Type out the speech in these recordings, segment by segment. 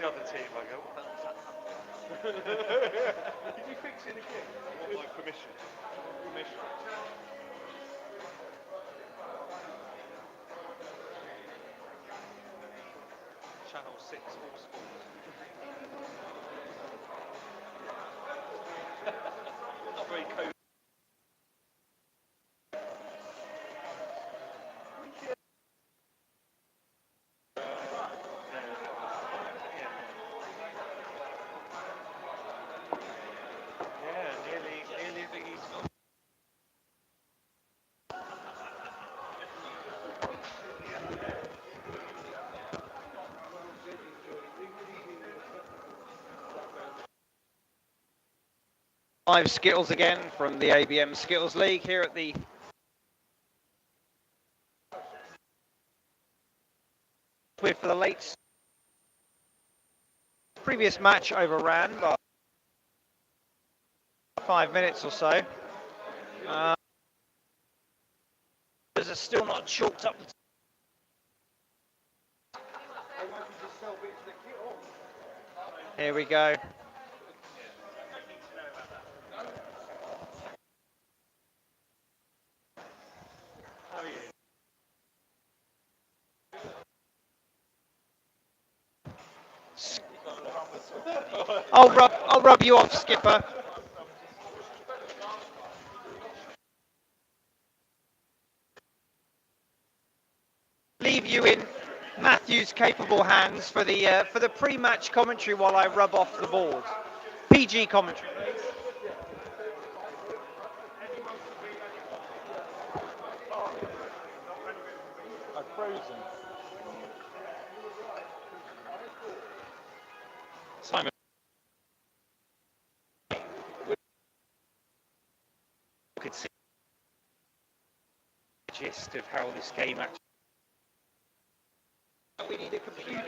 the other team, I go, what the hell's that? Did you fix it again? My permission. Permission. Channel 6 All Sports. Not very cozy. Yeah, nearly a Big East. Live Skittles again from the ABM Skittles League here at the for the late previous match overran by 5 minutes or so. Are still not chalked up. Here we go. I'll rub you off, Skipper. Leave you in Matthew's capable hands for the pre-match commentary while I rub off the board. PG commentary. I've frozen. Simon. You could see the gist of how this game actually. We need a computer.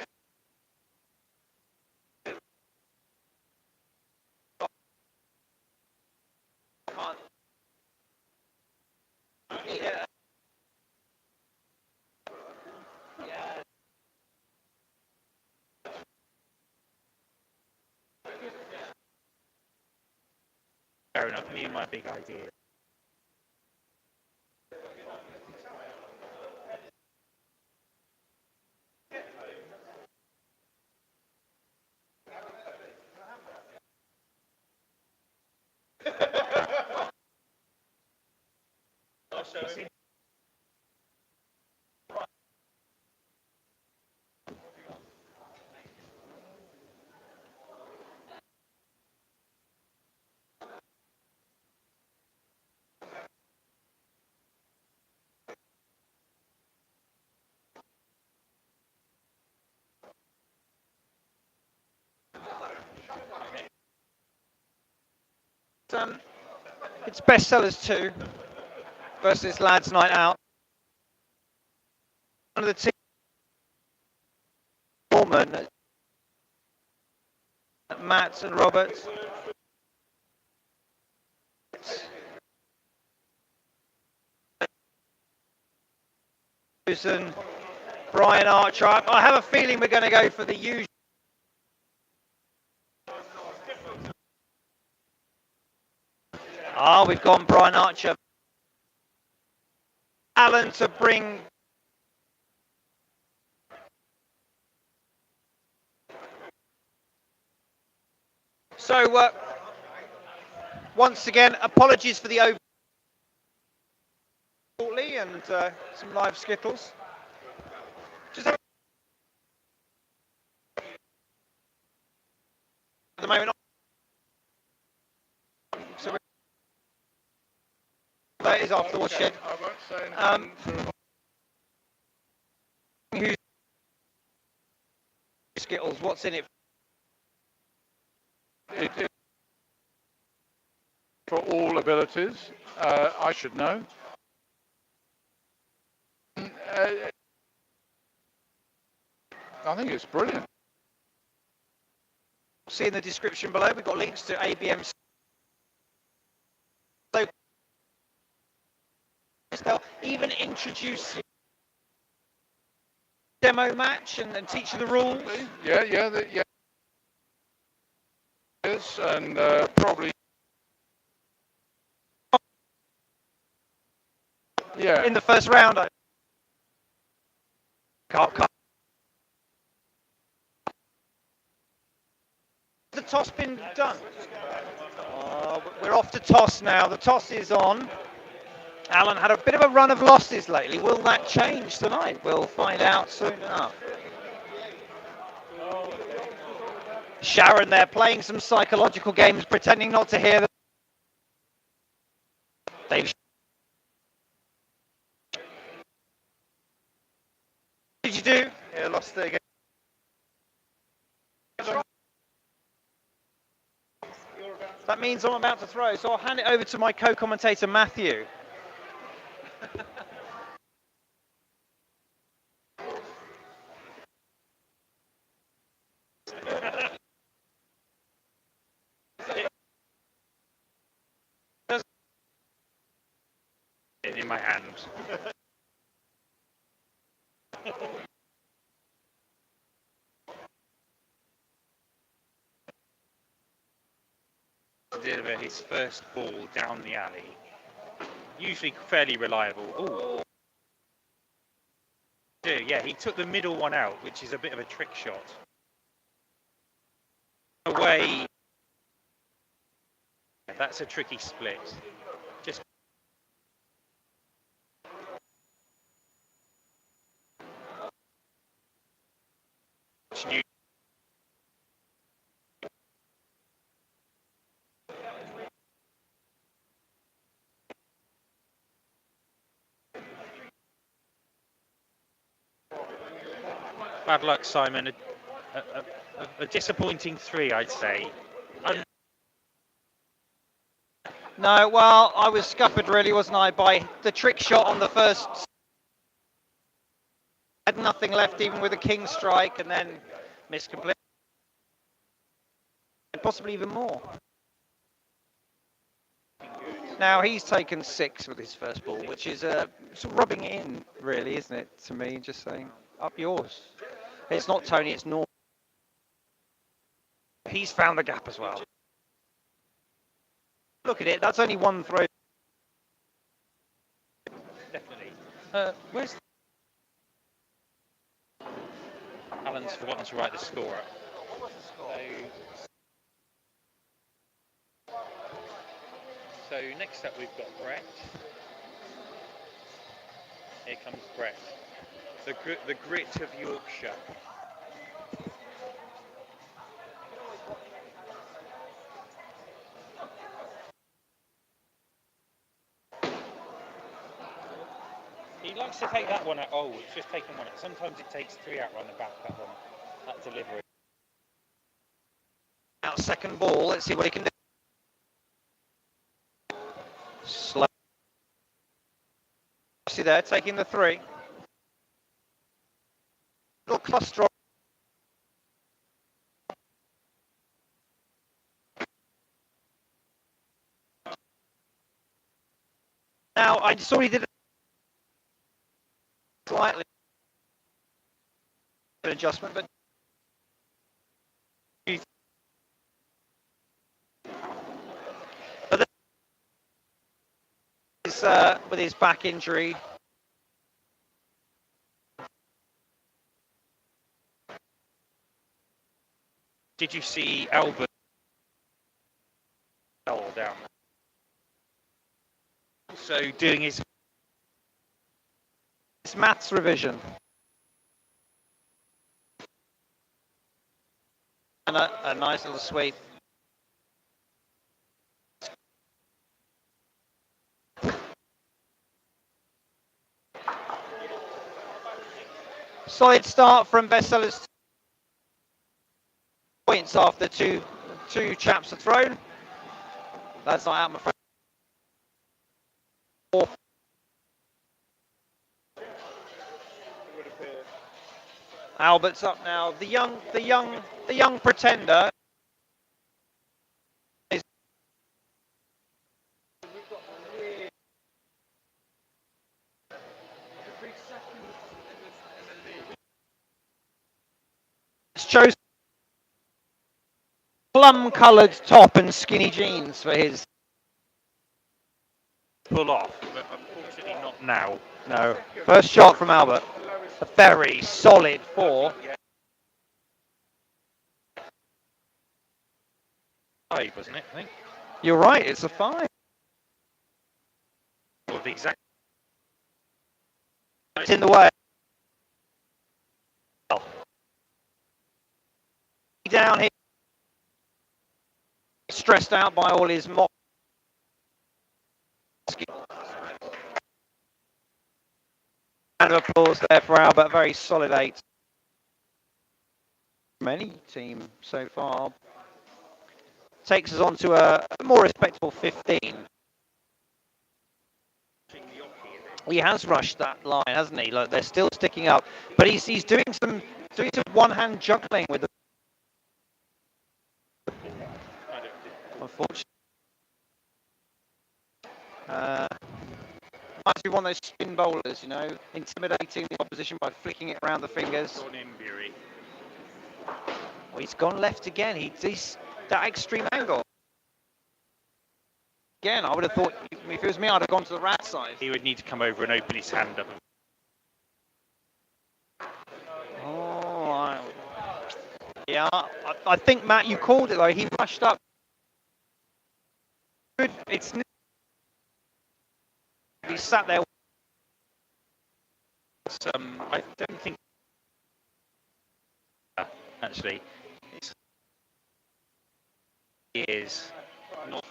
Yeah. Yeah. Fair enough, me and my big idea. It's Bestsellers 2 versus Lads Night Out. One of the team, Norman, Matt and Robert. And Bryan Archer. I have a feeling we're going to go for the usual. We've gone Bryan Archer. Alan to bring. So, once again, apologies for the over shortly and some live Skittles. Just at the moment. So that is after the watershed. Who's Skittles? What's in it? For all abilities, I should know. I think it's brilliant. See in the description below, we've got links to ABM. So they'll even introduce demo match and teach you the rules. Yeah. was, and probably. Yeah. In the first round, I can't. The toss been done? We're off to toss now. The toss is on. Alan had a bit of a run of losses lately. Will that change tonight? We'll find out soon enough. Sharon there playing some psychological games, pretending not to hear them. Dave. What did you do? Yeah, lost the game. That means I'm about to throw, so I'll hand it over to my co-commentator Matthew. In my hands. Deliver his first ball down the alley. Usually fairly reliable. Ooh. Yeah, he took the middle one out, which is a bit of a trick shot. Away. That's a tricky split. Just bad luck, Simon. A disappointing 3, I'd say. No, well, I was scuppered really, wasn't I, by the trick shot on the first. Had nothing left even with a king strike, and then missed completely. Possibly even more. Now he's taken 6 with his first ball, which is sort of rubbing it in, really, isn't it, to me, just saying, up yours. It's not Tony, it's Norm. He's found the gap as well. Look at it, that's only one throw. Definitely. Where's Alan's forgotten to write the score up. So next up we've got Brett. Here comes Brett. The grit of Yorkshire. He likes to take that one out. Oh, it's just taken one out. Sometimes it takes 3 out on the back, that one. That delivery. Now second ball, let's see what he can do. Slow. See there, taking the 3. Little cluster. Now I saw he did slightly an adjustment, but with his back injury. Did you see Albert down? So doing his maths revision. And a nice little sweep. Solid start from Bestsellers. Points after two chaps are thrown. That's not out, my friend. Albert's up now. The young pretender. Is chosen plum-coloured top and skinny jeans for his. Pull off, but unfortunately not now. No. First shot from Albert. A very solid 4. Five, wasn't it? I think. You're right, it's a 5. Or the exact. It's in the way. Down here. Stressed out by all his mock. Round of applause there for Albert. Very solid 8. Many team so far. Takes us on to a more respectable 15. He has rushed that line, hasn't he? Look, they're still sticking up, but he's doing some one-hand juggling with the. Unfortunately, might be one of those spin bowlers, you know, intimidating the opposition by flicking it around the fingers. Oh, he's gone left again. He's that extreme angle. Again, I would have thought if it was me, I'd have gone to the rat side. He would need to come over and open his hand up. Oh, yeah. I think, Matt, you called it, though. He rushed up. Good. It's. He sat there. I don't think. Actually, he is not.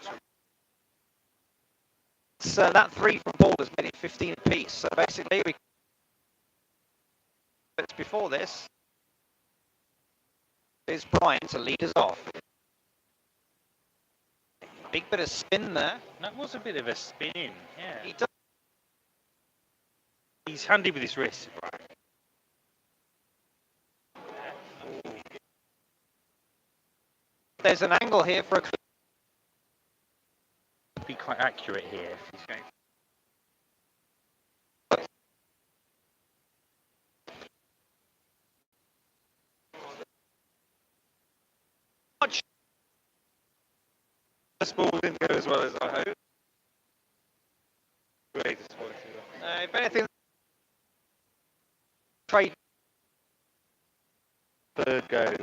So that 3 from Paul has made it 15 apiece. So basically, before this is Bryan to lead us off. Big bit of spin there. That was a bit of a spin in. Yeah. He does. He's handy with his wrist. There's an angle here for a. Be quite accurate here. If he's going. This ball didn't go as well as I hoped. Very disappointed. If anything, trade. Third go.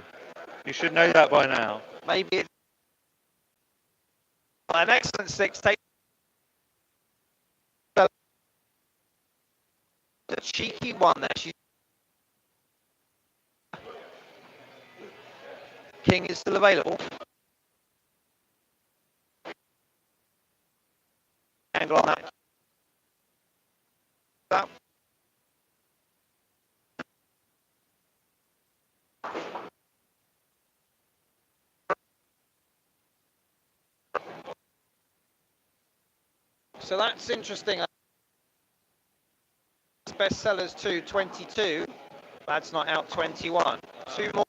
You should know that by now. Maybe it's an excellent 6. Take a cheeky one there. King is still available. Angle on that. So that's interesting. Bestsellers 2, 22. That's not out 21. 2 more.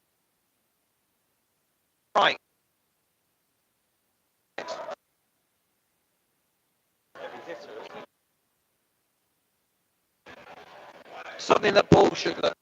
Right. Something that Paul should look.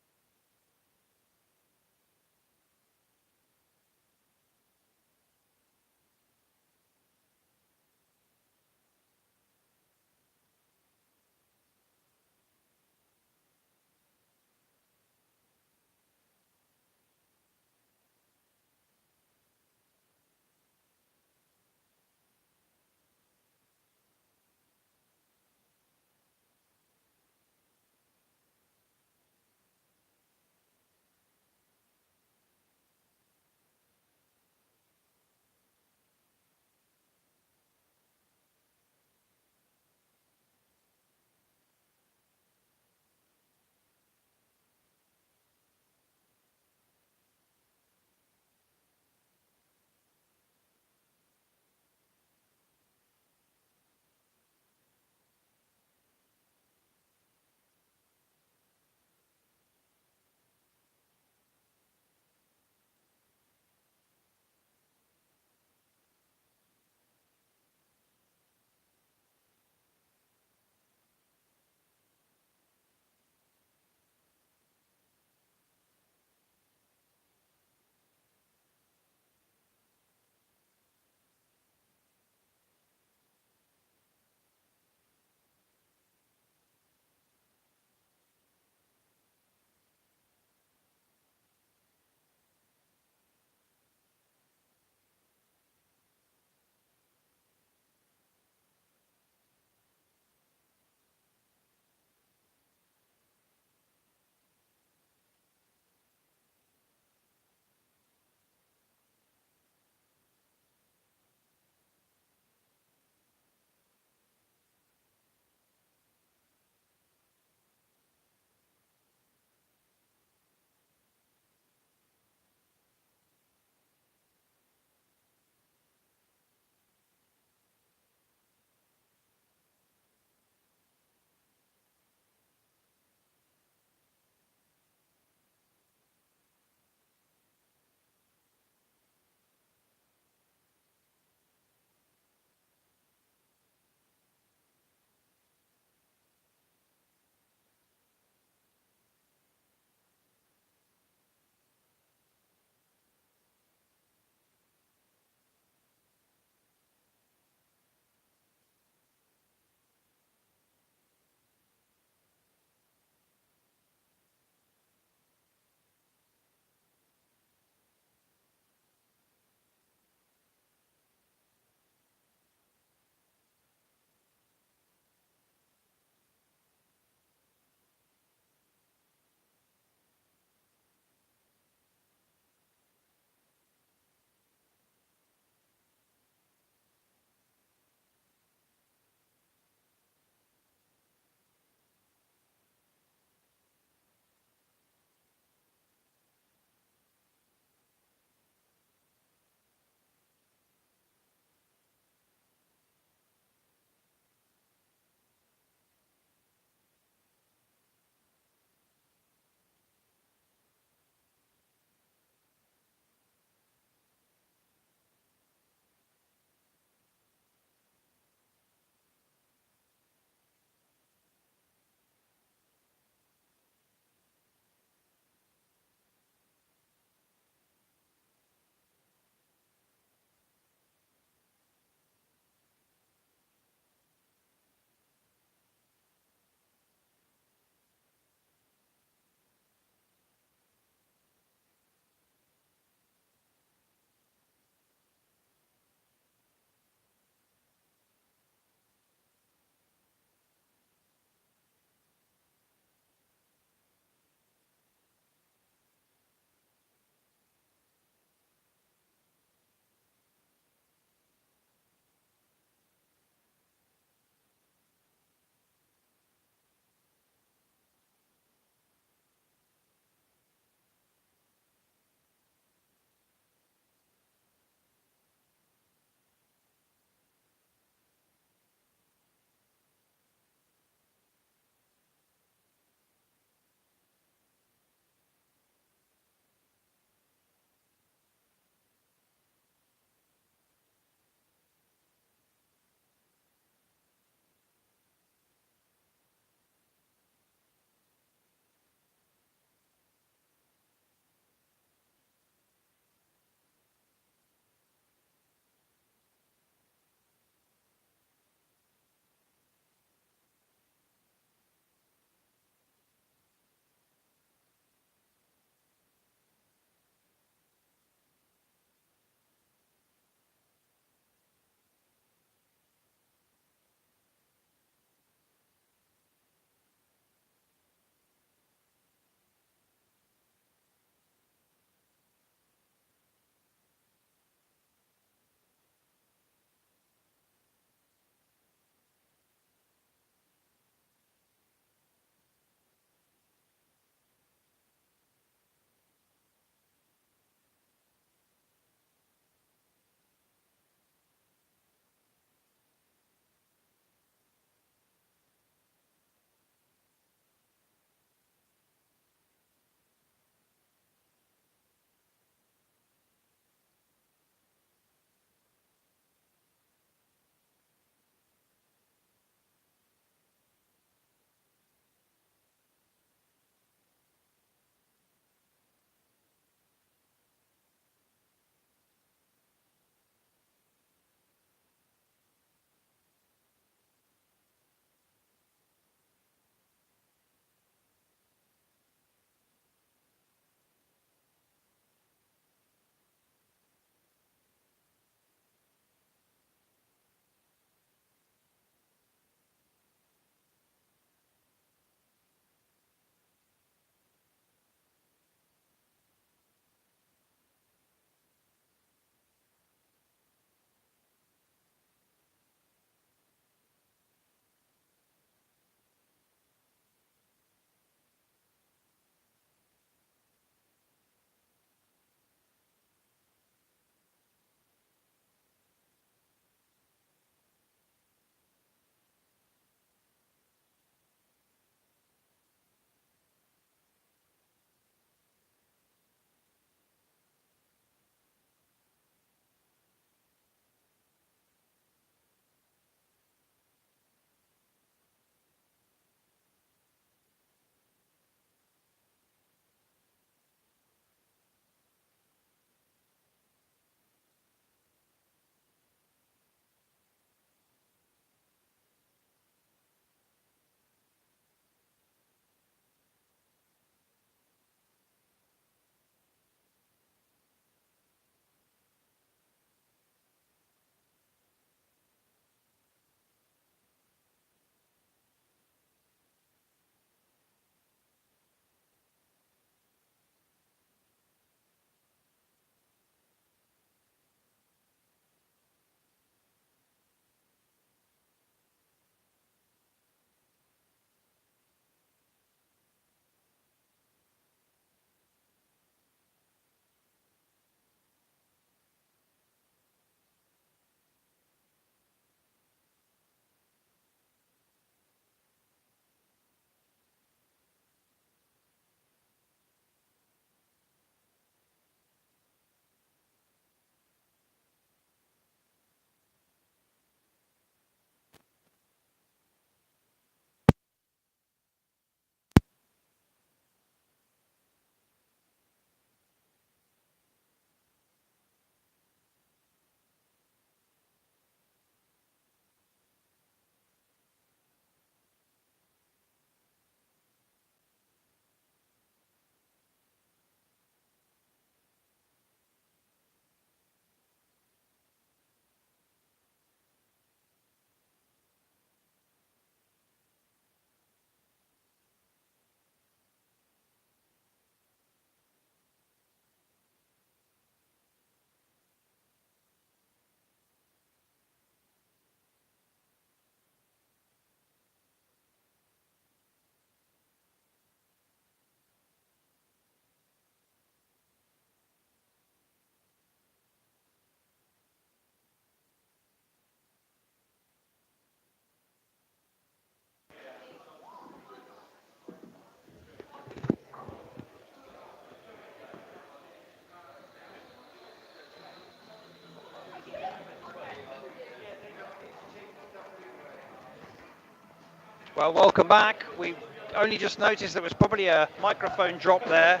Well, welcome back. We only just noticed there was probably a microphone drop there.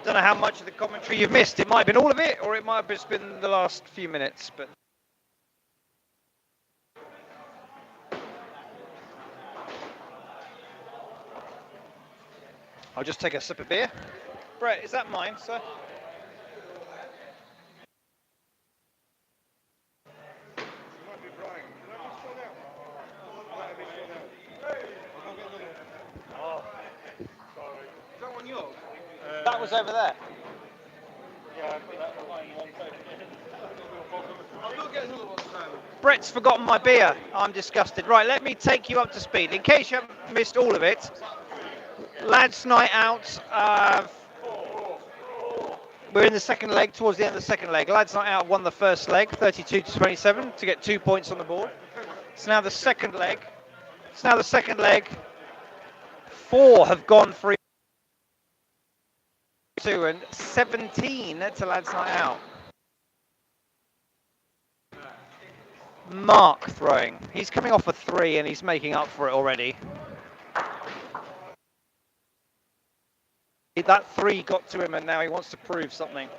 Don't know how much of the commentary you've missed. It might have been all of it, or it might have just been the last few minutes. But I'll just take a sip of beer. Brett, is that mine, sir? It might be Bryan. Can I miss one out? Might have missed one out. I'll go get another one. Oh, Sorry. Is that one yours? that was over there. Yeah, but that one second. I'll go get another one, Sam. Brett's forgotten my beer. I'm disgusted. Right, let me take you up to speed. In case you haven't missed all of it, lads' night out. We're in the second leg, towards the end of the second leg. Lads' night out won the first leg, 32-27, to get 2 points on the board. It's now the second leg. Four have gone 3-2 and 17 to lads' night out. Mark throwing. He's coming off a 3 and he's making up for it already. That 3 got to him and now he wants to prove something.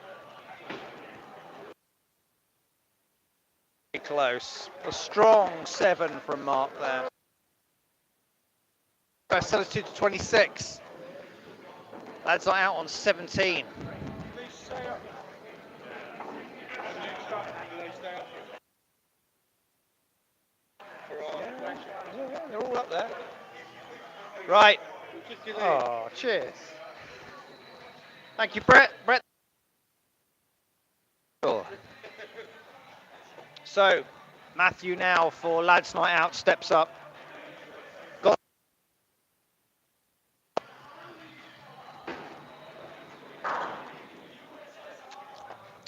Close. A strong 7 from Mark there. Still 2-26. Lads not out on 17. Please stay up. Yeah, they're all up there. Right. Oh, cheers. Thank you, Brett. Cool. So, Matthew now for Lads Night Out steps up.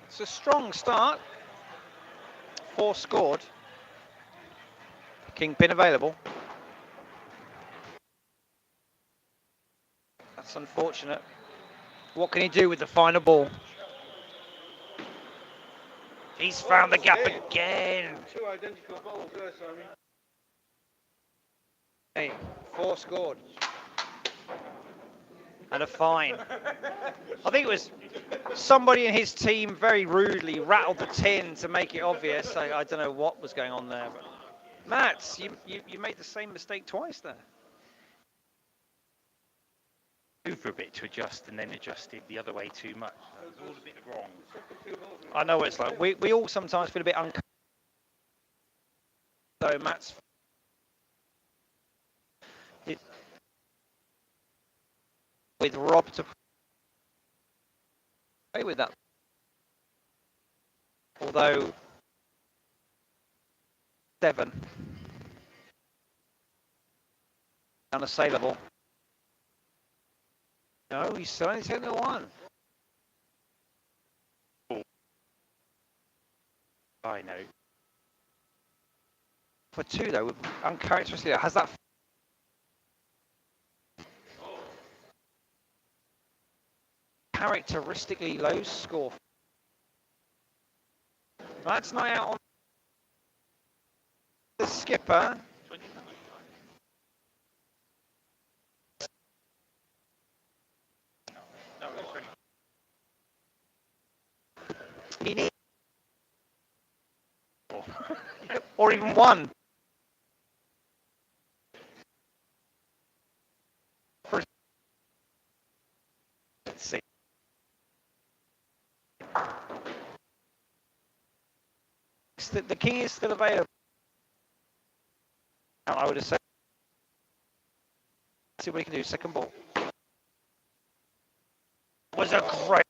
It's a strong start. 4 scored. Kingpin available. That's unfortunate. What can he do with the final ball? He's found the gap again. 2 identical balls there, Sammy. Hey, 4 scored. And a fine. I think it was somebody in his team very rudely rattled the tin to make it obvious. I don't know what was going on there. But Mats, you made the same mistake twice there. Over a bit to adjust and then adjusted the other way too much. That was all a bit wrong. I know what it's like. We all sometimes feel a bit uncomfortable. So Mats. With Rob to play with that. Although 7 unassailable. No, he's only taken the 1. I know. For 2 though, uncharacteristically, has that characteristically low score. That's not out on the skipper. He needs or even 1. Let's see. The key is still available. I would have said. See what he can do. Second ball. Was a great.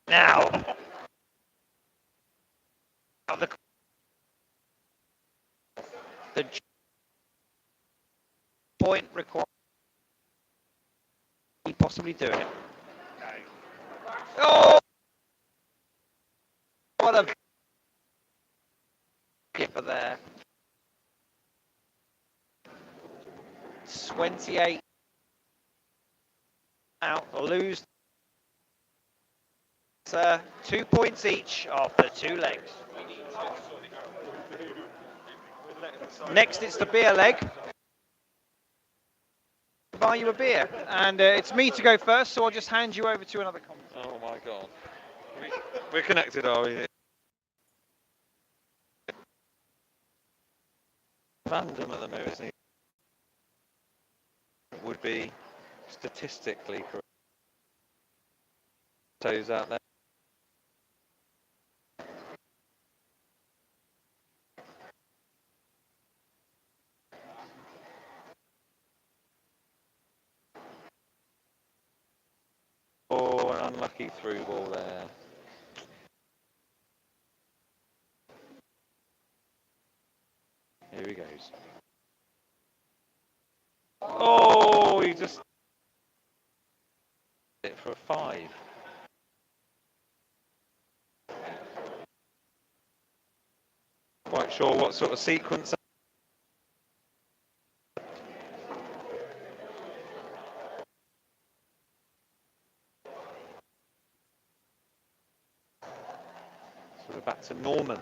Now. The point required. He possibly doing it. Oh! What a skipper there. 28 out, lose. 2 points each after 2 legs. Next, it's the beer leg. Buy you a beer, and it's me to go first, so I'll just hand you over to another commentator. Oh my God. We're connected, are we? Random at the moment, isn't he? Would be statistically correct. Toes out there. Oh, an unlucky through ball there. Here he goes. Oh, he just hit it for a 5. Quite sure what sort of sequence. So we're back to Norman.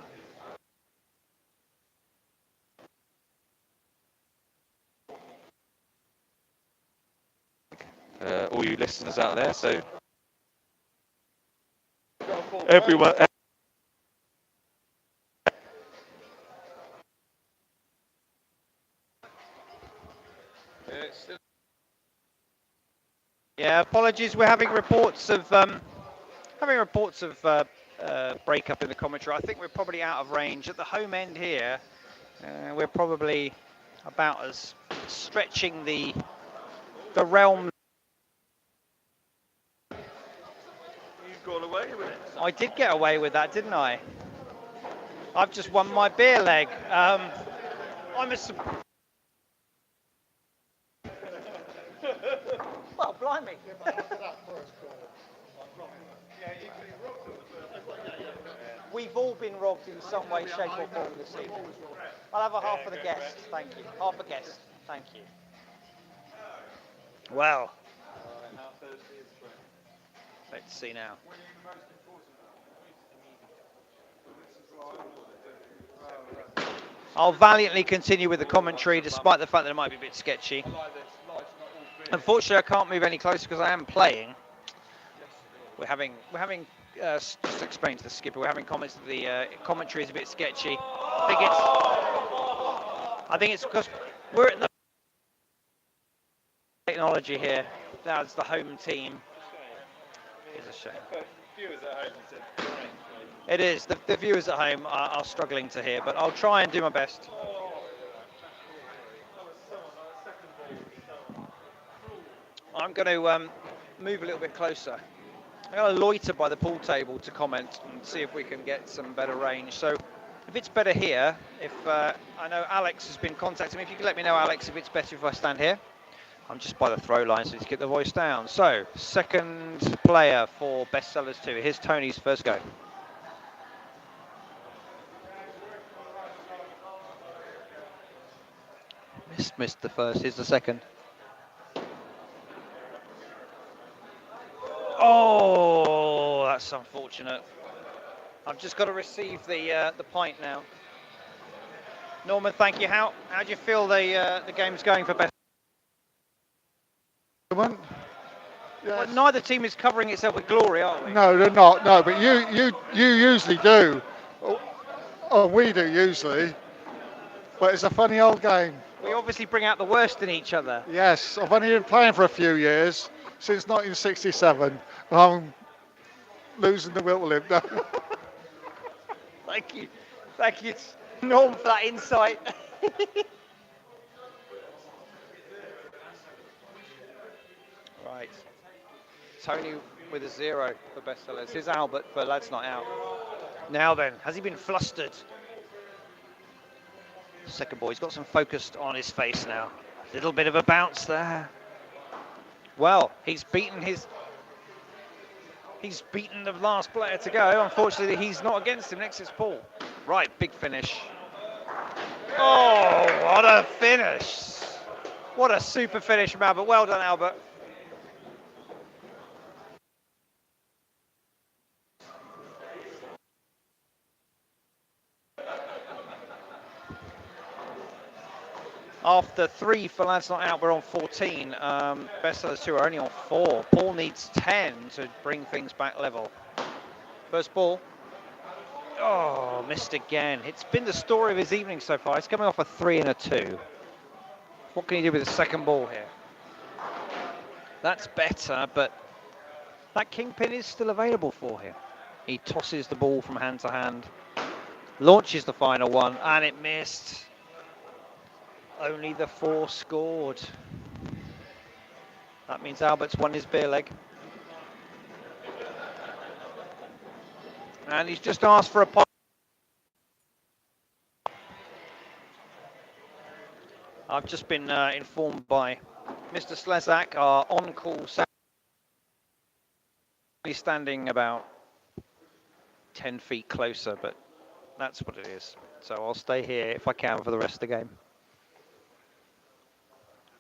All you listeners out there, so everyone. Yeah, apologies. We're having reports of breakup in the commentary. I think we're probably out of range at the home end here. We're probably about as stretching the realm. You've got away with it. I did get away with that, didn't I? I've just won my beer leg. I'm a. Well, blimey. We've all been robbed in some way, shape or form this evening. I'll have a half of the guest, thank you. Half a guest, thank you. Well. Let's see now. I'll valiantly continue with the commentary despite the fact that it might be a bit sketchy. Unfortunately, I can't move any closer because I am playing. We're having just to explain to the skipper, we're having comments that the commentary is a bit sketchy. I think it's because we're at the technology here. That's the home team. It's a shame. It is. The viewers at home are struggling to hear, but I'll try and do my best. I'm going to move a little bit closer. I'm going to loiter by the pool table to comment and see if we can get some better range. So if it's better here, I know Alex has been contacting me. If you could let me know, Alex, if it's better if I stand here. I'm just by the throw line, so let's get the voice down. So, second player for Bestsellers 2. Here's Tony's first go. Missed the first. Here's the second. Oh, that's unfortunate. I've just got to receive the pint now. Norman, thank you. How do you feel the game's going for Best? Yes. Well, neither team is covering itself with glory, are we? No, they're not. No, but you usually do. Oh, we do usually. But it's a funny old game. We obviously bring out the worst in each other. Yes, I've only been playing for a few years, since 1967. I'm losing the will to live now. Thank you, Norm, for that insight. Right, Tony with a 0 for Bestsellers. Here's Albert for Lads Not Out. Now then, has he been flustered? Second ball, he's got some focus on his face now. A little bit of a bounce there. Well, he's beaten the last player to go. Unfortunately, he's not against him. Next is Paul. Right, big finish. Oh, what a finish. What a super finish from Albert. Well done, Albert. After 3 for lads not out, we're on 14. Bestsellers 2 are only on 4. Paul needs 10 to bring things back level. First ball. Oh, missed again. It's been the story of his evening so far. He's coming off a 3 and a 2. What can he do with the second ball here? That's better, but that kingpin is still available for him. He tosses the ball from hand to hand, launches the final one, and it missed. Only the 4 scored. That means Albert's won his beer leg. And he's just asked for a pot. I've just been informed by Mr. Slezak, our on-call standing about 10 feet closer, but that's what it is. So I'll stay here if I can for the rest of the game.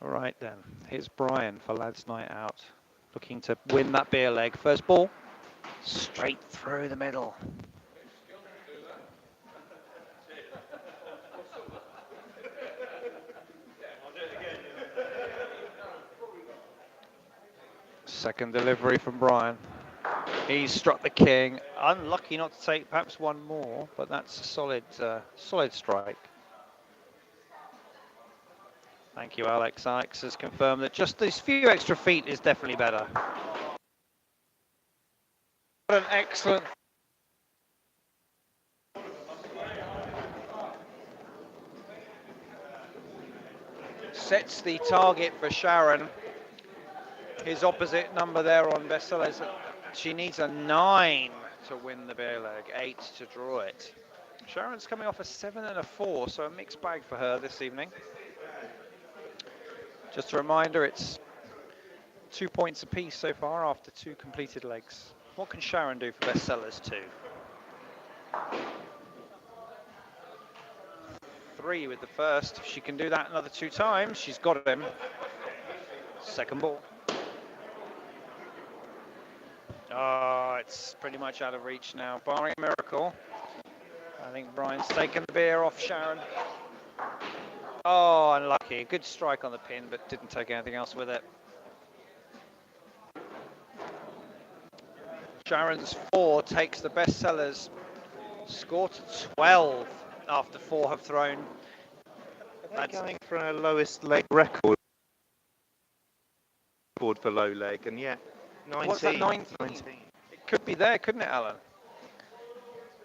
All right then, here's Bryan for Lads Night Out, looking to win that beer leg. First ball, straight through the middle. Second delivery from Bryan. He's struck the king. Unlucky not to take perhaps one more, but that's a solid strike. Thank you, Alex. Alex has confirmed that just these few extra feet is definitely better. What an excellent. Sets the target for Sharon. His opposite number there on Bestsellers. She needs a 9 to win the beer leg, 8 to draw it. Sharon's coming off a 7 and a 4, so a mixed bag for her this evening. Just a reminder, it's 2 points apiece so far after 2 completed legs. What can Sharon do for Bestsellers 2? 3 with the first. If she can do that another 2 times, she's got him. Second ball. Oh, it's pretty much out of reach now, barring a miracle. I think Bryan's taken the beer off Sharon. Oh, unlucky. Good strike on the pin, but didn't take anything else with it. Sharon's 4 takes the Bestsellers score to 12 after 4 have thrown. That's going for a lowest leg record for low leg, and yet 19. What's that, 19? It could be there, couldn't it, Alan?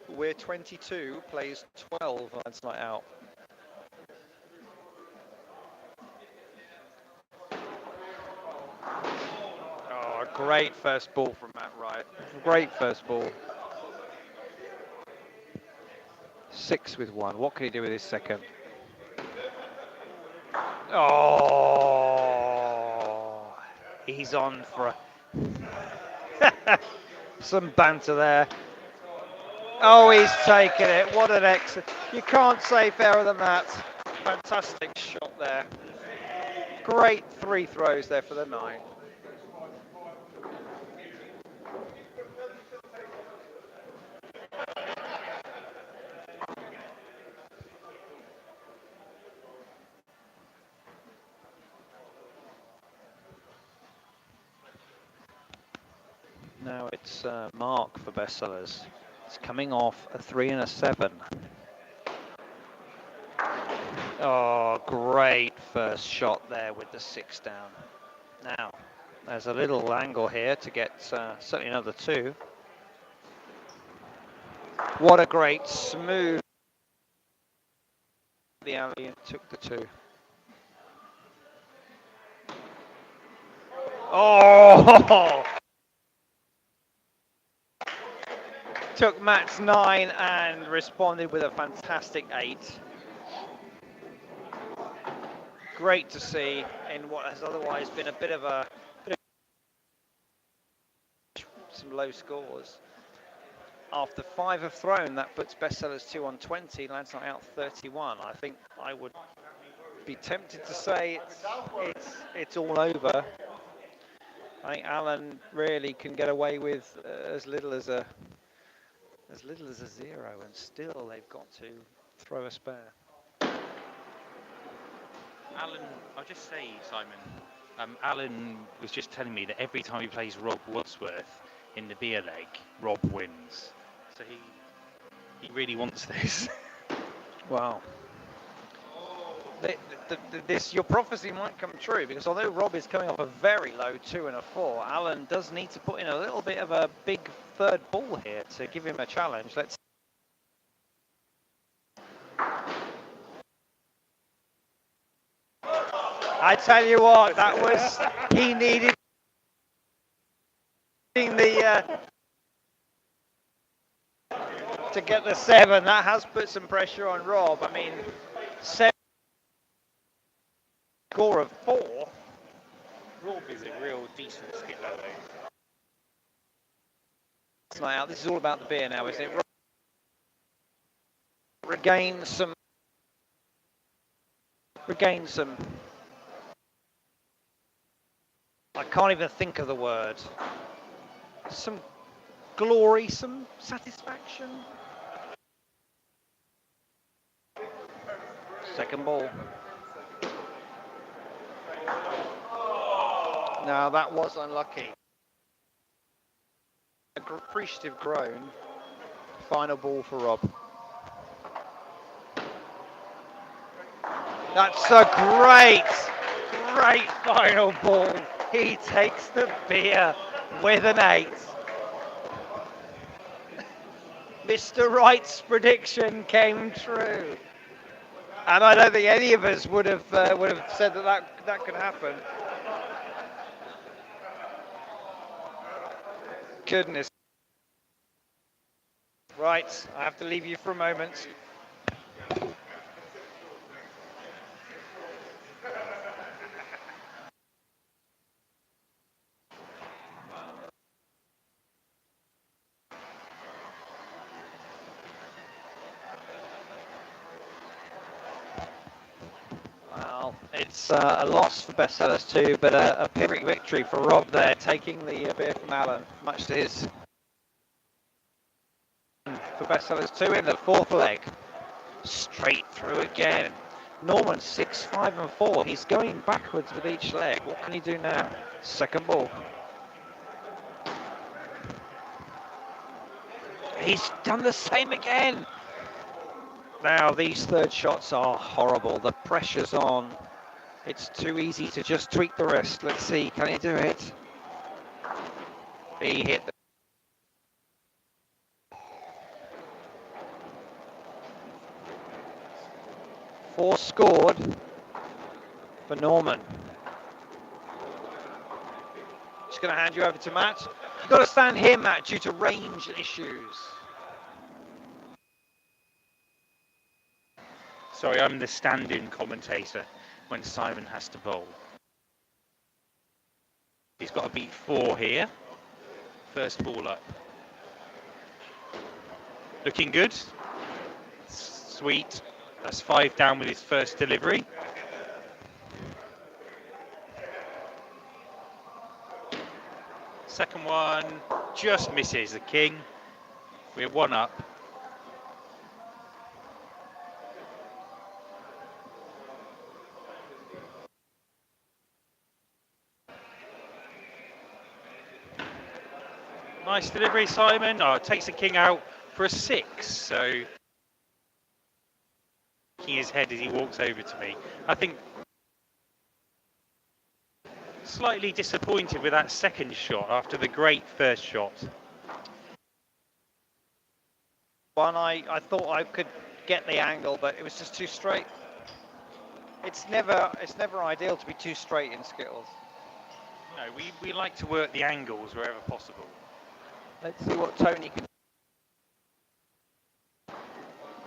We're 22, plays 12 lads night out. Oh, great first ball from Matt Wright. Great first ball. 6 with 1. What can he do with his second? Oh, he's on for a some banter there. Oh, he's taken it. What an exit. You can't say fairer than that. Fantastic shot there. Great 3 throws there for the 9. Now it's Mark for Bestsellers. It's coming off a 3 and a 7. Oh, great first shot there with the 6 down. Now, there's a little angle here to get certainly another 2. What a great smooth. The alley took the 2. Oh! Took Matt's 9 and responded with a fantastic 8. Great to see in what has otherwise been a bit of some low scores. After 5 have thrown, that puts Bestsellers 2 on 20, Lads Not Out 31. I think I would be tempted to say it's all over. I think Alan really can get away with as little as a 0, and still they've got to throw a spare. Alan, I'll just say, Simon, Alan was just telling me that every time he plays Rob Wadsworth in the beer leg, Rob wins. So he really wants this. Wow. This your prophecy might come true, because although Rob is coming off a very low 2 and a 4, Alan does need to put in a little bit of a big third ball here to give him a challenge. Let's. I tell you what, that was he needed the to get the 7. That has put some pressure on Rob. I mean, 7 score of 4. Rob is a real decent skipper, though. Now this is all about the beer now, isn't it? Regain some. I can't even think of the word. Some glory, some satisfaction. Second ball. Now that was unlucky. Appreciative groan. Final ball for Rob. That's a great final ball. He takes the beer with an 8. Mr. Wright's prediction came true, and I don't think any of us would have said that could happen. Goodness. Right, I have to leave you for a moment. Well, it's a loss for Bestsellers 2, but a Pyrrhic victory for Rob there, taking the beer from Alan, much to his. For Bestsellers 2 in the 4th leg. Straight through again. Norman 6, 5 and 4. He's going backwards with each leg. What can he do now? Second ball. He's done the same again. Now these third shots are horrible. The pressure's on. It's too easy to just tweak the wrist. Let's see, can he do it? He hit the 4 scored for Norman. Just going to hand you over to Matt. You've got to stand here, Matt, due to range issues. Sorry, I'm the stand-in commentator when Simon has to bowl. He's got to beat 4 here. First ball up. Looking good. Sweet. That's 5 down with his first delivery. Second one just misses the king. We're 1 up. Nice delivery, Simon. Oh, takes the king out for a 6. So his head as he walks over to me. I think slightly disappointed with that second shot after the great first shot. One, I thought I could get the angle, but it was just too straight. It's never ideal to be too straight in Skittles. No, we like to work the angles wherever possible. Let's see what Tony can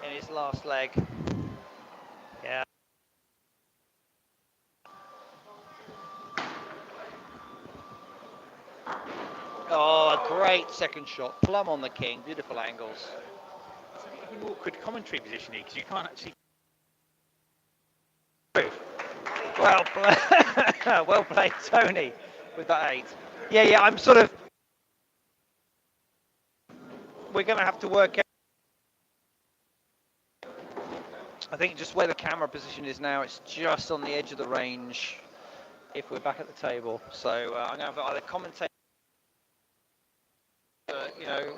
in his last leg. Yeah. Oh, a great second shot. Plumb on the king. Beautiful angles. It's an awkward commentary position here because you can't actually. Well played, well played, Tony, with that 8. Yeah, I'm sort of. We're going to have to work out. I think just where the camera position is now, it's just on the edge of the range if we're back at the table. So I'm going to have either commentate, you know,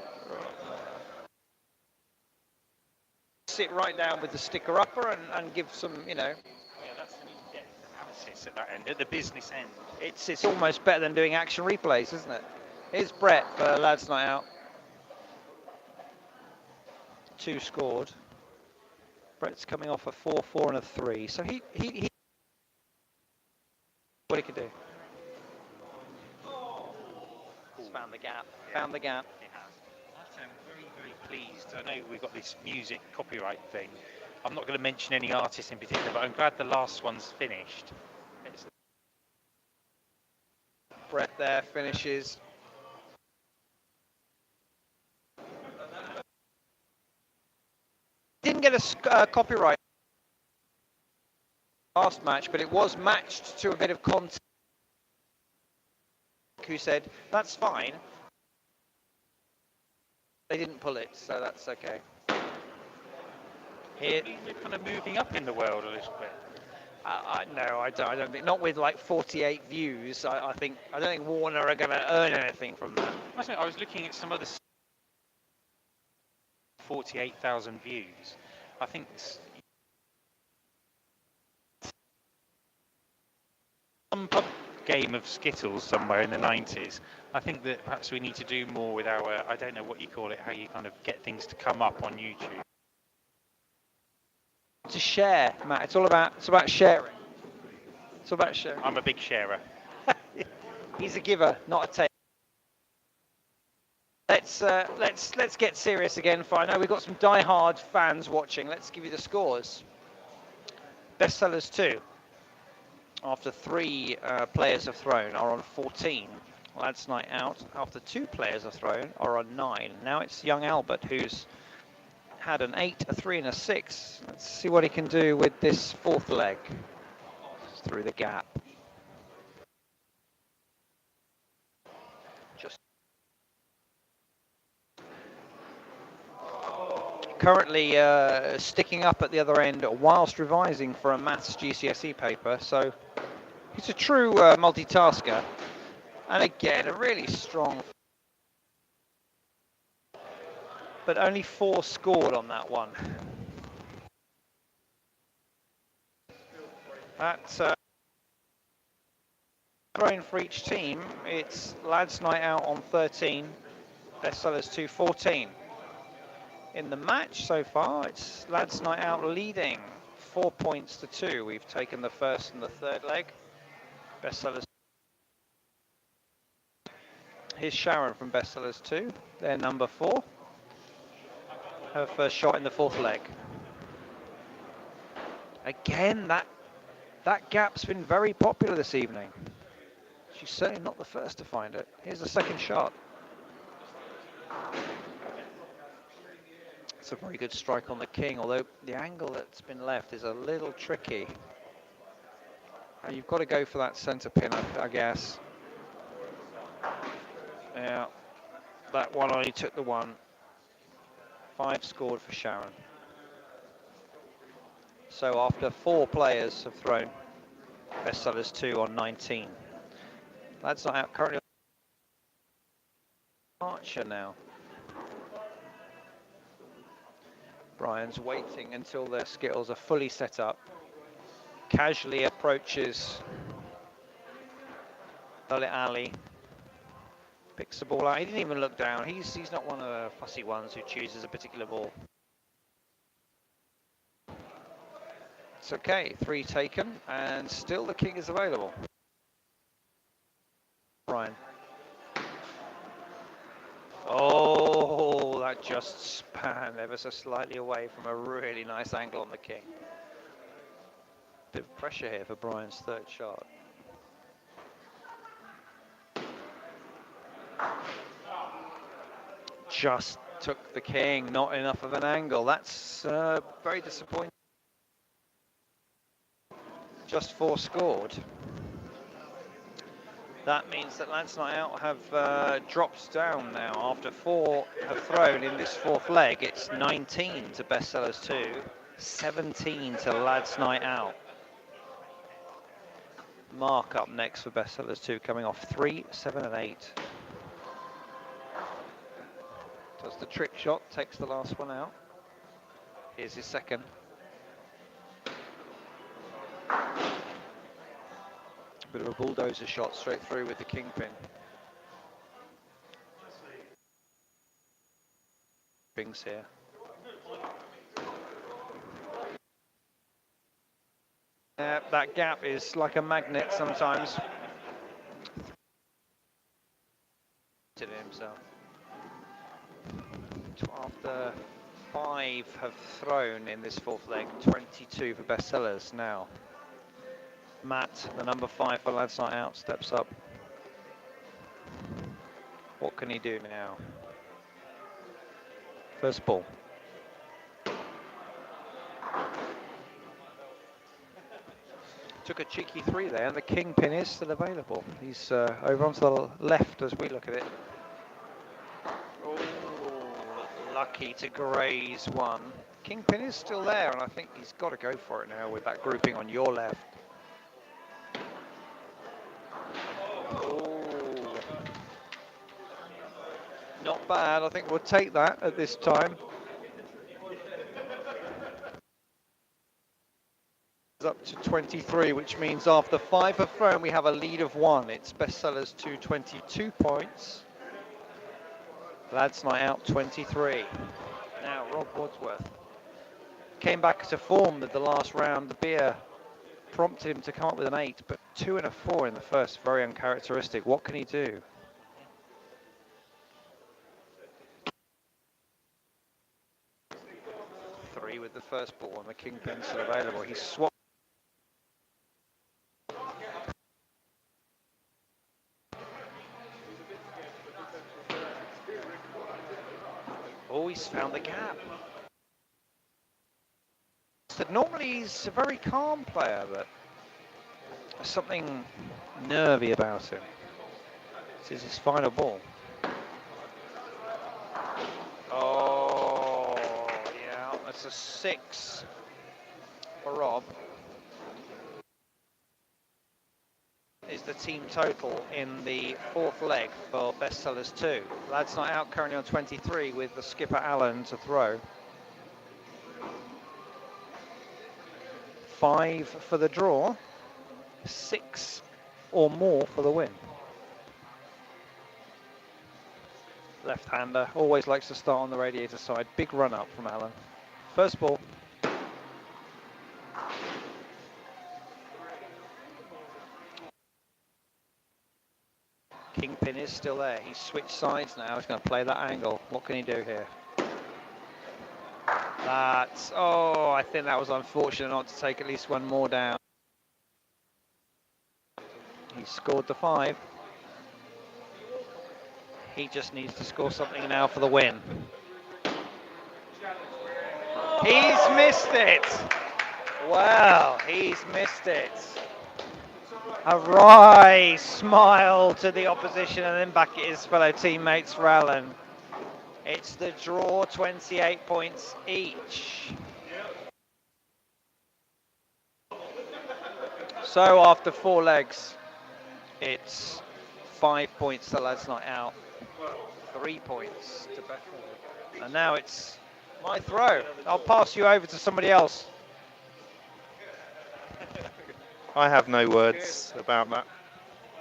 sit right down with the sticker upper and give some, you know. Yeah, that's an in-depth analysis at that end, at the business end. It's almost better than doing action replays, isn't it? Here's Brett for Lads Night Out. 2 scored. Brett's coming off a 4-4 and a 3. So he what he could do. He's found the gap. Found the gap. It has. I'm very, very pleased. I know we've got this music copyright thing. I'm not going to mention any artists in particular, but I'm glad the last one's finished. It's Brett there finishes. Didn't get a copyright last match, but it was matched to a bit of content. Who said that's fine? They didn't pull it, so that's okay. Here, we're kind of moving up in the world a little bit. no, I don't think. Not with like 48 views. I don't think Warner are going to earn anything from that. I was looking at some other 48,000 views. I think some pub game of Skittles somewhere in the 90s. I think that perhaps we need to do more with our, I don't know what you call it, how you kind of get things to come up on YouTube. To share, Matt. It's about sharing. It's all about sharing. I'm a big sharer. He's a giver, not a taker. Let's get serious again. For I know we've got some die-hard fans watching. Let's give you the scores. Bestsellers 2. After 3 players have thrown, are on 14. Lads Night Out, after 2 players have thrown, are on 9. Now it's young Albert, who's had an 8, a 3, and a 6. Let's see what he can do with this 4th leg. Through the gap. Just currently sticking up at the other end whilst revising for a maths GCSE paper, so he's a true multitasker. And again, a really strong, but only 4 scored on that one. That's thrown for each team. It's Lads Night Out on 13, Bestsellers 2 14. In the match so far, it's Lads Night Out leading 4 points to 2. We've taken the 1st and the 3rd leg. Bestsellers. Here's Sharon from Bestsellers 2. They're number 4. Her first shot in the 4th leg. Again, that gap's been very popular this evening. She's certainly not the first to find it. Here's the 2nd shot. It's a very good strike on the king, although the angle that's been left is a little tricky. You've got to go for that centre pin, I guess. Yeah, that one only took the 1. 5 scored for Sharon. So after 4 players have thrown, Bestsellers 2 on 19. That's not out currently. Archer now. Bryan's waiting until their Skittles are fully set up. Casually approaches Dalit Ali. Picks the ball out. He didn't even look down. He's not one of the fussy ones who chooses a particular ball. It's okay. 3 taken, and still the king is available. Bryan. Oh, that just span ever so slightly away from a really nice angle on the king. Bit of pressure here for Bryan's 3rd shot. Just took the king, not enough of an angle. That's very disappointing. Just 4 scored. That means that Lads Night Out have dropped down now. After 4 have thrown in this 4th leg, it's 19 to Bestsellers 2, 17 to Lads Night Out. Mark up next for Bestsellers 2, coming off 3, 7 and 8. Does the trick shot, takes the last one out. Here's his second. Bit of a bulldozer shot straight through with the kingpin. Bings here. That gap is like a magnet sometimes. To himself. After 5 have thrown in this fourth leg, 22 for Bestsellers now. Matt, the number 5 for Lads Night Out, steps up. What can he do now? First ball. Took a cheeky 3 there, and the kingpin is still available. He's over onto the left as we look at it. Oh, lucky to graze one. Kingpin is still there, and I think he's got to go for it now with that grouping on your left. Oh, not bad. I think we'll take that at this time. Up to 23, which means after 5 have thrown, we have a lead of 1. It's Bestsellers 2, 22 points. Lads Night Out 23. Now Rob Wadsworth came back to form with the last round. The beer prompted him to come up with an 8, but 2 and a 4 in the first, very uncharacteristic. What can he do? Three with the first ball, and the kingpin's still available. He swapped. Oh, he's found the gap. Normally he's a very calm player, but there's something nervy about him. This is his final ball. Oh, yeah, that's a 6 for Rob. Is the team total in the fourth leg for Bestsellers 2. Lads Night Out currently on 23 with the skipper Alan to throw. 5 for the draw, 6 or more for the win. Left-hander, always likes to start on the radiator side. Big run up from Alan. First ball. Kingpin is still there. He's switched sides now. He's going to play that angle. What can he do here? That's, oh, I think that was unfortunate not to take at least one more down. He scored the 5. He just needs to score something now for the win. He's missed it. Wow, he's missed it. A wry smile to the opposition and then back at his fellow teammates for Alan. It's the draw, 28 points each. So after 4 legs, it's 5 points to Lads Night Out, 3 points to Bethel. And now it's my throw. I'll pass you over to somebody else. I have no words about that.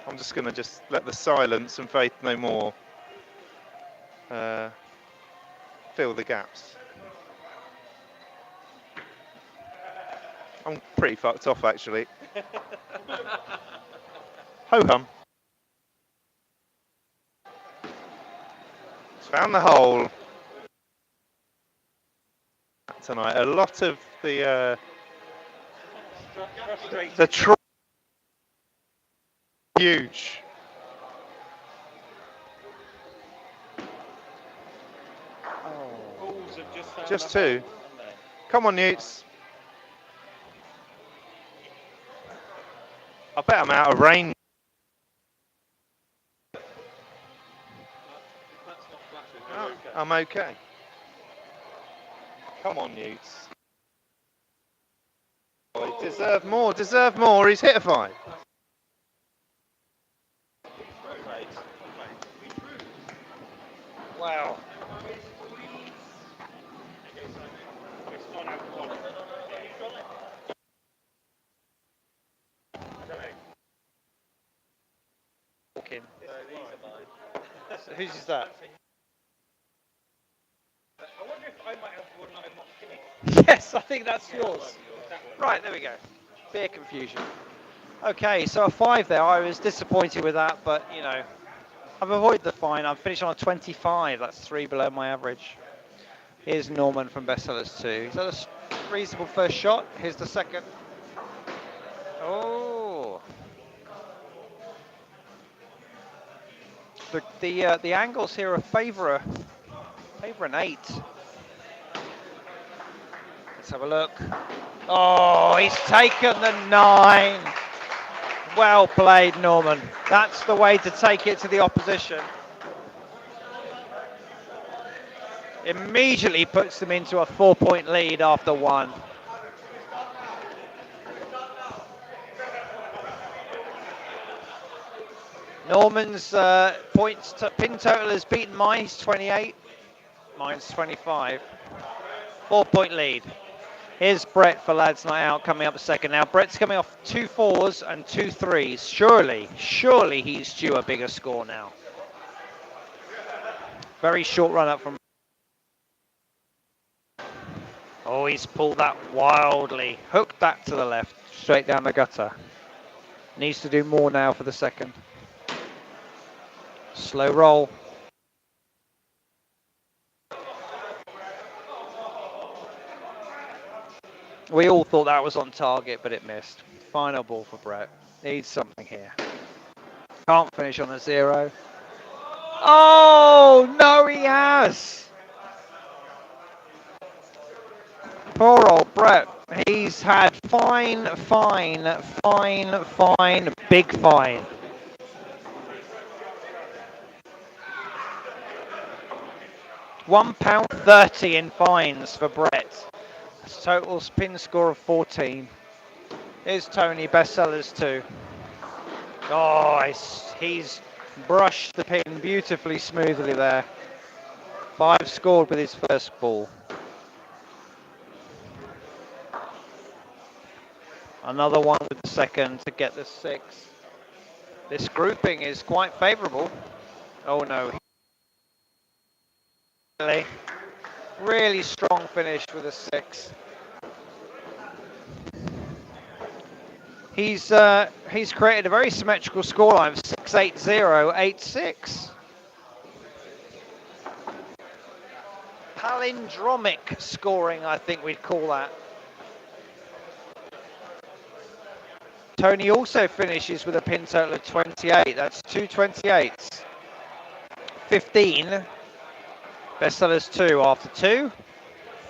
I'm just going to let the silence and faith no more fill the gaps. I'm pretty fucked off, actually. Ho-hum. Found the hole tonight. A lot of the huge. Just 2. Come on, Newts. I bet I'm out of rain. I'm okay. Come on, Newts. Deserve more, deserve more. He's hit a 5. Wow. So whose is that? Yes, I think that's yours. Right, there we go. Beer confusion. Okay, so a 5 there. I was disappointed with that, but you know, I've avoided the fine. I'm finished on a 25. That's 3 below my average. Here's Norman from Bestsellers 2. He's had a reasonable first shot. Here's the second. Oh. The angles here are favour an 8. Let's have a look. Oh, he's taken the 9. Well played, Norman. That's the way to take it to the opposition. Immediately puts them into a 4-point lead after 1. Norman's pin total has beaten mine. He's 28. Mine's 25. 4-point lead. Here's Brett for Lads Night Out coming up second. Now Brett's coming off 2 4s and 2 3s. Surely he's due a bigger score now. Very short run up from. Oh, he's pulled that wildly. Hooked that to the left, straight down the gutter. Needs to do more now for the second. Slow roll. We all thought that was on target, but it missed. Final ball for Brett. Needs something here. Can't finish on a 0. Oh, no, he has. Poor old Brett. He's had fine, big fine. £1.30 in fines for Brett. That's total pin score of 14. Here's Tony, Bestsellers 2. Oh, he's brushed the pin beautifully smoothly there. 5 scored with his first ball. Another one with the second to get the 6. This grouping is quite favourable. Oh no. Really strong finish with a 6. He's created a very symmetrical scoreline of 6-8-0, 8-6. Palindromic scoring, I think we'd call that. Tony also finishes with a pin total of 28. That's 2 28s. 15. Bestsellers 2 after 2.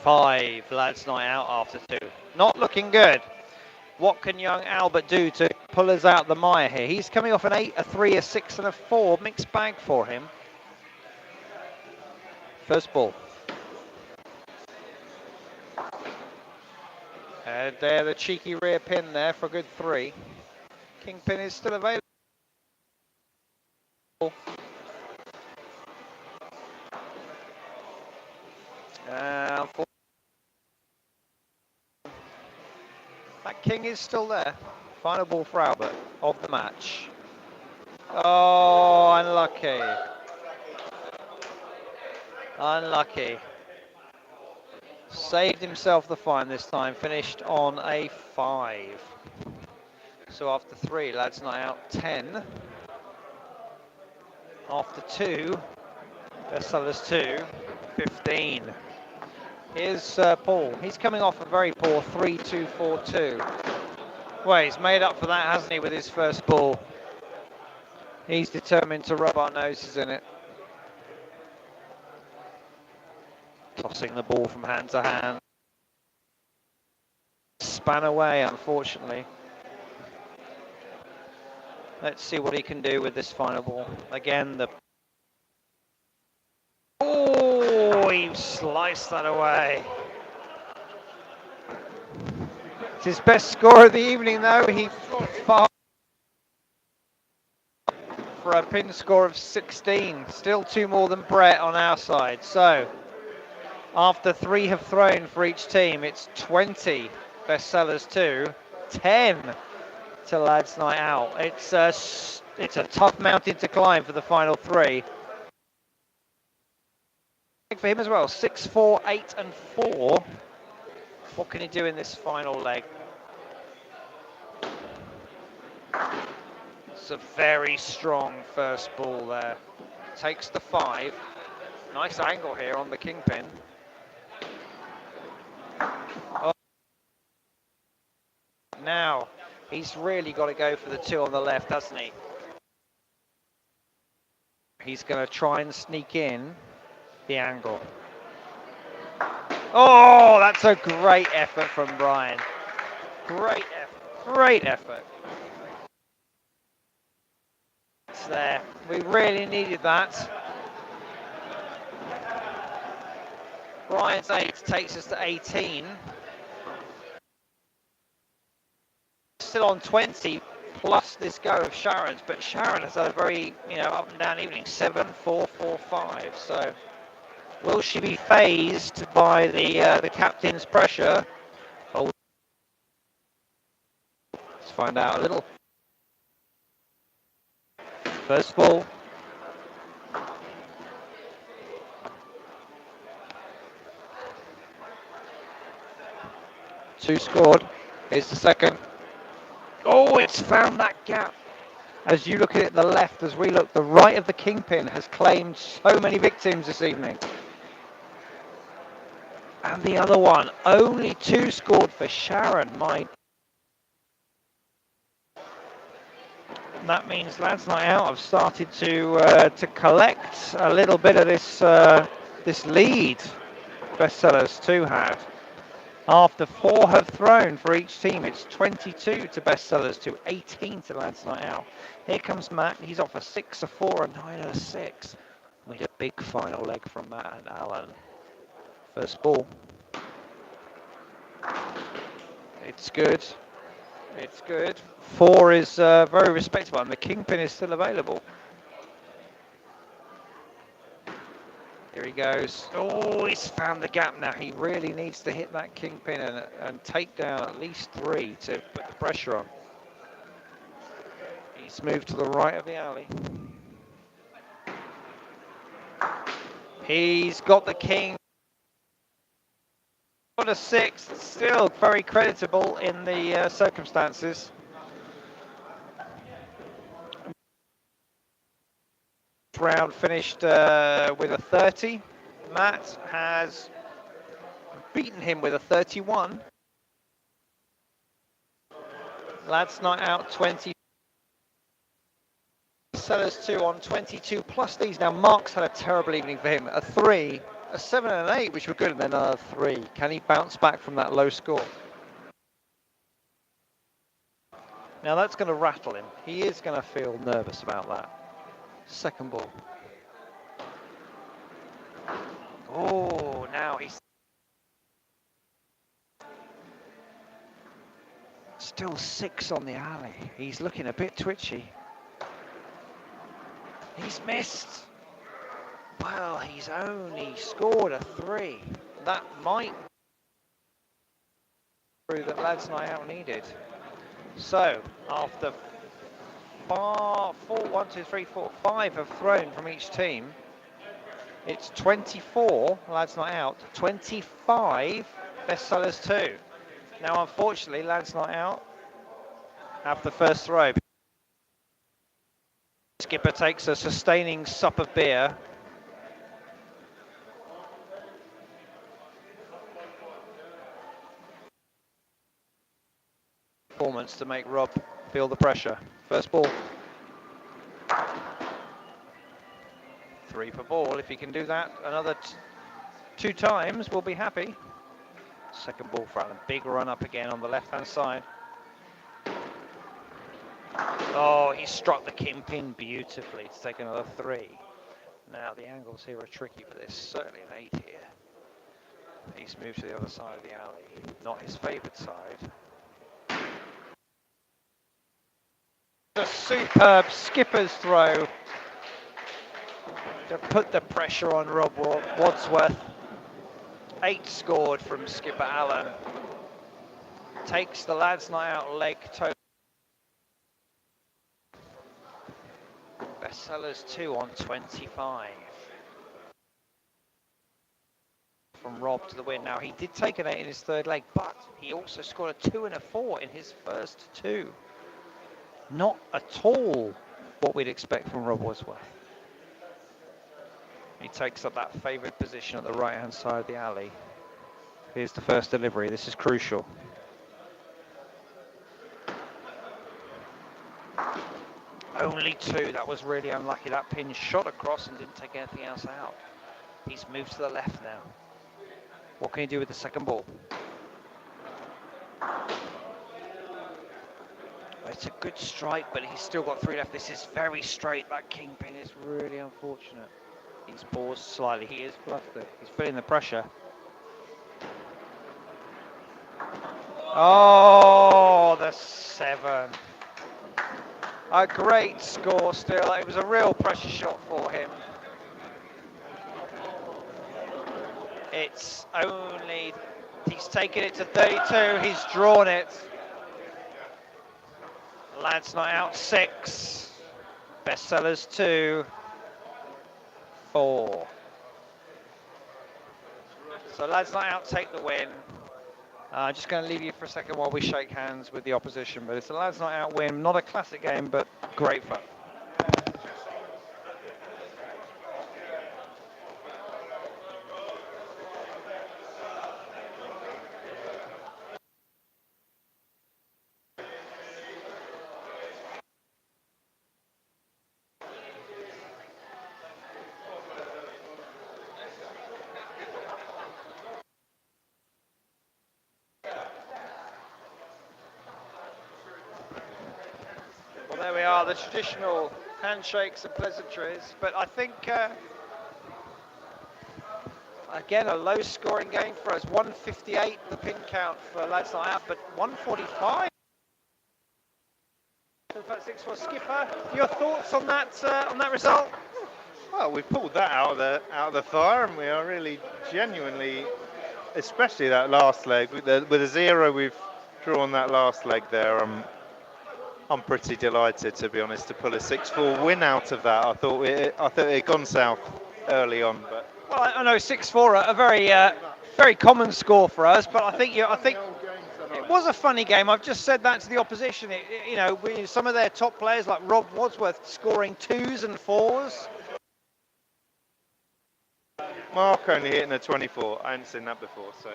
5. Lads Night Out after 2. Not looking good. What can young Albert do to pull us out the mire here? He's coming off an 8, a 3, a 6 and a 4. Mixed bag for him. First ball. And there, the cheeky rear pin there for a good 3. King pin is still available. That king is still there. Final ball for Albert of the match. Oh, unlucky. Unlucky. Saved himself the fine this time. Finished on a 5. So after 3, Lads Night Out 10. After 2, Bestsellers 2, 15. Here's Paul. He's coming off a very poor 3-2-4-2. Well, he's made up for that, hasn't he, with his first ball? He's determined to rub our noses in it. Tossing the ball from hand to hand. Span away, unfortunately. Let's see what he can do with this final ball. Again, the... Oh, he sliced that away. It's his best score of the evening, though. He far for a pin score of 16. Still 2 more than Brett on our side. So, after 3 have thrown for each team, it's 20 bestsellers to 10 to Lads Night Out. It's a tough mountain to climb for the final 3. For him as well, 6, 4, 8 and 4. What can he do in this final leg? It's a very strong first ball there. Takes the 5. Nice angle here on the kingpin. Oh. Now, he's really got to go for the 2 on the left, hasn't he? He's going to try and sneak in the angle. Oh, that's a great effort from Bryan. Great effort. Great effort. It's there. We really needed that. Bryan's 8 takes us to 18. Still on 20 plus this go of Sharon's, but Sharon has had a very, up and down evening. 7, 4, 4, 5. So will she be phased by the captain's pressure? Oh, let's find out a little. First ball. Two scored. Here's the second. Oh, it's found that gap. As you look at it, the left, as we look, the right of the kingpin has claimed so many victims this evening. And the other one, only 2 scored for Sharon. That means Lads Night Out have started to collect a little bit of this lead. Bestsellers 2 have. After 4 have thrown for each team, it's 22 to Bestsellers to 18 to Lads Night Out. Here comes Matt. He's off a 6, a 4, a 9 and a 6. We need a big final leg from Matt and Alan. First ball. It's good. It's good. 4 is very respectable, and the kingpin is still available. Here he goes. Oh, he's found the gap now. He really needs to hit that kingpin and take down at least 3 to put the pressure on. He's moved to the right of the alley. He's got the king. On a 6, still very creditable in the circumstances. Round finished with a 30. Matt has beaten him with a 31. Lads Night Out 20. Sellers 2 on 22 plus these. Now Mark's had a terrible evening for him. A 3, a 7 and an 8, which were good, and then a 3. Can he bounce back from that low score? Now that's going to rattle him. He is going to feel nervous about that. Second ball. Oh, now he's still 6 on the alley. He's looking a bit twitchy. He's missed. Well, he's only scored a 3. That might be that Lads Night Out needed. So, after 5 have thrown from each team, it's 24 Lads Night Out, 25 Bestsellers 2. Now, unfortunately, Lads Night Out have the first throw. Skipper takes a sustaining sup of beer. Performance to make Rob feel the pressure. First ball. 3 per ball. If he can do that another 2 times, we'll be happy. Second ball for Alan. Big run up again on the left-hand side. Oh, he struck the kingpin beautifully to take another 3. Now, the angles here are tricky, but there's certainly an 8 here. He's moved to the other side of the alley. Not his favoured side. a superb skipper's throw to put the pressure on Rob Wadsworth. 8 scored from skipper Allen. Takes the lads' night out leg total. Bestsellers 2 on 25. From Rob to the win. Now, he did take an 8 in his third leg, but he also scored a 2 and a 4 in his first 2. Not at all what we'd expect from Rob Wadsworth. He takes up that favoured position at the right-hand side of the alley. Here's the first delivery. This is crucial. Only 2. That was really unlucky. That pin shot across and didn't take anything else out. He's moved to the left now. What can he do with the second ball? It's a good strike, but he's still got 3 left. This is very straight. That kingpin is really unfortunate. He's paused slightly. He is flustered. He's feeling the pressure. Oh, the 7. A great score still. It was a real pressure shot for him. It's only, he's taken it to 32. He's drawn it. Lads Night Out 6. Bestsellers 2. 4. So Lads Night Out take the win. Just going to leave you for a second while we shake hands with the opposition, but it's a Lads Night Out win. Not a classic game, but great fun. There we are, the traditional handshakes and pleasantries, but I think, again, a low-scoring game for us. 158 the pin count for Lads Night Out, but 145. In fact, 6 for skipper. Your thoughts on that result? Well, we pulled that out of the fire, and we are really genuinely, especially that last leg with a 0 we've drawn that last leg there. I'm pretty delighted, to be honest, to pull a 6-4 win out of that. I thought it had gone south early on, but well, I know 6-4, a very common score for us, but I think it was a funny game. I've just said that to the opposition. Some of their top players like Rob Wadsworth scoring 2s and 4s. Mark only hitting a 24. I hadn't seen that before, so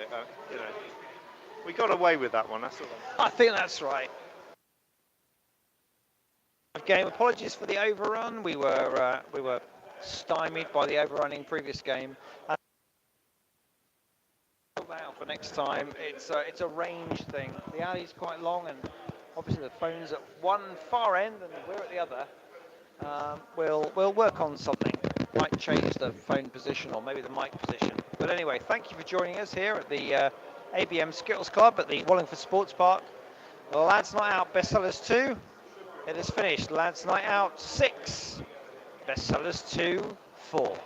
we got away with that one. That's all. I think that's right. Game. Apologies for the overrun. We were stymied by the overrunning previous game. For next time, it's a range thing. The alley's quite long, and obviously the phone's at one far end and we're at the other. We'll work on something. Might change the phone position or maybe the mic position. But anyway, thank you for joining us here at the ABM Skittles Club at the Wallingford Sports Park. The Lads Night Out Bestsellers 2. It is finished. Lads Night Out 6. Bestsellers 2, 4.